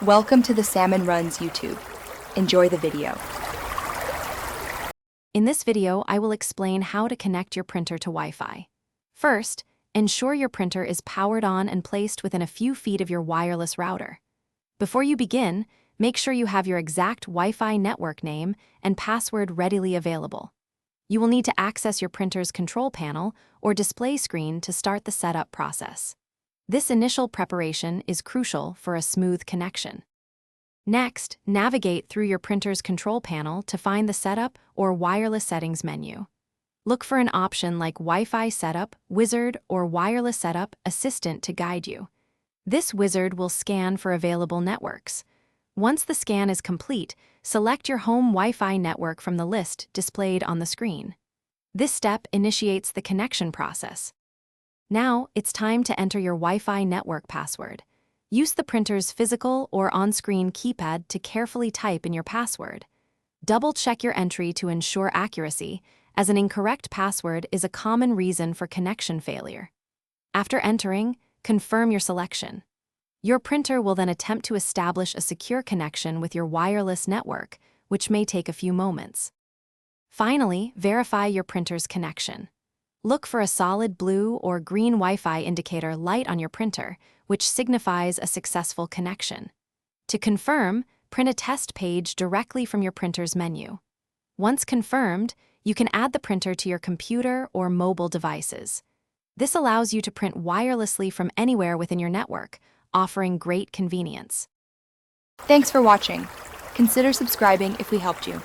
Welcome to the Salmon Runs YouTube. Enjoy the video. In this video, I will explain how to connect your printer to Wi-Fi. First, ensure your printer is powered on and placed within a few feet of your wireless router. Before you begin, make sure you have your exact Wi-Fi network name and password readily available. You will need to access your printer's control panel or display screen to start the setup process. This initial preparation is crucial for a smooth connection. Next, navigate through your printer's control panel to find the Setup or Wireless Settings menu. Look for an option like Wi-Fi Setup, Wizard, or Wireless Setup Assistant to guide you. This wizard will scan for available networks. Once the scan is complete, select your home Wi-Fi network from the list displayed on the screen. This step initiates the connection process. Now, it's time to enter your Wi-Fi network password. Use the printer's physical or on-screen keypad to carefully type in your password. Double-check your entry to ensure accuracy, as an incorrect password is a common reason for connection failure. After entering, confirm your selection. Your printer will then attempt to establish a secure connection with your wireless network, which may take a few moments. Finally, verify your printer's connection. Look for a solid blue or green Wi-Fi indicator light on your printer, which signifies a successful connection. To confirm, print a test page directly from your printer's menu. Once confirmed, you can add the printer to your computer or mobile devices. This allows you to print wirelessly from anywhere within your network, offering great convenience. Thanks for watching. Consider subscribing if we helped you.